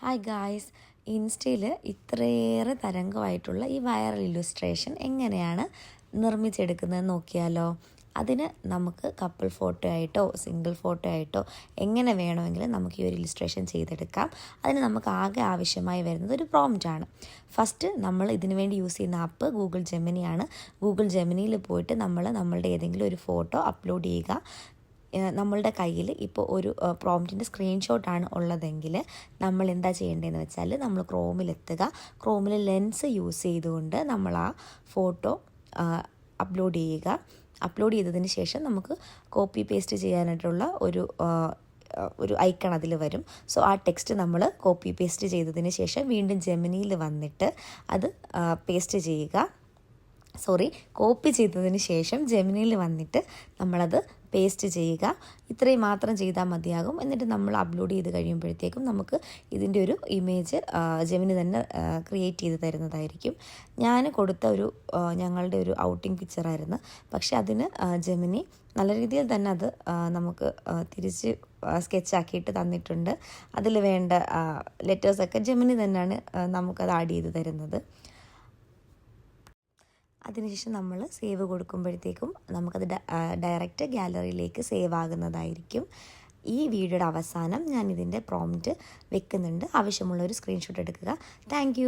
Hi guys, ഇൻസ്റ്റയിൽ ഇത്രയേറെ തരംഗമായിട്ടുള്ള ഈ വൈറൽ ഇല്ലുസ്ട്രേഷൻ എങ്ങനെയാണ് നിർമ്മിച്ചെടുക്കുന്നതെന്ന് നോക്കിയാലോ. അതിന് നമുക്ക് കപ്പിൾ ഫോട്ടോ ആയിട്ടോ സിംഗിൾ ഫോട്ടോ ആയിട്ടോ എങ്ങനെ വേണമെങ്കിലും നമുക്ക് ഈ ഒരു ഇല്ലുസ്ട്രേഷൻ ചെയ്തെടുക്കാം. അതിന് നമുക്ക് ആകെ ആവശ്യമായി വരുന്നത് ഒരു പ്രോംപ്റ്റാണ്. ഫസ്റ്റ് നമ്മൾ ഇതിനു വേണ്ടി യൂസ് ചെയ്യുന്ന ആപ്പ് ഗൂഗിൾ ജെമിനിയാണ്. ഗൂഗിൾ ജെമിനിയിൽ പോയിട്ട് നമ്മളുടെ ഏതെങ്കിലും ഒരു ഫോട്ടോ അപ്ലോഡ് ചെയ്യുക. നമ്മളുടെ കയ്യിൽ ഇപ്പോൾ ഒരു പ്രോംപ്റ്റിൻ്റെ സ്ക്രീൻഷോട്ടാണ് ഉള്ളതെങ്കിൽ നമ്മൾ എന്താ ചെയ്യേണ്ടതെന്ന് വെച്ചാൽ നമ്മൾ ക്രോമിലെത്തുക. ക്രോമിൽ ലെൻസ് യൂസ് ചെയ്തുകൊണ്ട് നമ്മൾ ആ ഫോട്ടോ അപ്ലോഡ് ചെയ്യുക. അപ്ലോഡ് ചെയ്തതിന് ശേഷം നമുക്ക് കോപ്പി പേസ്റ്റ് ചെയ്യാനായിട്ടുള്ള ഒരു ഐക്കൺ അതിൽ വരും. സോ ആ ടെക്സ്റ്റ് നമ്മൾ കോപ്പി പേസ്റ്റ് ചെയ്തതിന് ശേഷം വീണ്ടും ജെമിനിയിൽ വന്നിട്ട് അത് പേസ്റ്റ് ചെയ്യുക. കോപ്പി ചെയ്തതിന് ശേഷം ജെമിനിയിൽ വന്നിട്ട് നമ്മളത് പേസ്റ്റ് ചെയ്യുക. ഇത്രയും മാത്രം ചെയ്താൽ മതിയാകും. എന്നിട്ട് നമ്മൾ അപ്ലോഡ് ചെയ്ത് കഴിയുമ്പോഴത്തേക്കും നമുക്ക് ഇതിൻ്റെ ഒരു ഇമേജ് ജെമിനി തന്നെ ക്രിയേറ്റ് ചെയ്ത് തരുന്നതായിരിക്കും. ഞാൻ കൊടുത്ത ഞങ്ങളുടെ ഒരു ഔട്ടിംഗ് പിക്ചറായിരുന്നു. പക്ഷെ അതിന് ജെമിനി നല്ല രീതിയിൽ തന്നെ അത് നമുക്ക് തിരിച്ച് സ്കെച്ചാക്കിയിട്ട് തന്നിട്ടുണ്ട്. അതിൽ വേണ്ട ലെറ്റേഴ്സൊക്കെ ജെമിനി തന്നെയാണ് നമുക്കത് ആഡ് ചെയ്ത് തരുന്നത്. അതിനുശേഷം നമ്മൾ സേവ് കൊടുക്കുമ്പോഴത്തേക്കും നമുക്കത് ഡയറക്റ്റ് ഗാലറിയിലേക്ക് സേവ് ആകുന്നതായിരിക്കും. ഈ വീഡിയോയുടെ അവസാനം ഞാൻ ഇതിൻ്റെ പ്രോംപ്റ്റ് വെക്കുന്നുണ്ട്. ആവശ്യമുള്ളൊരു സ്ക്രീൻഷോട്ട് എടുക്കുക. താങ്ക്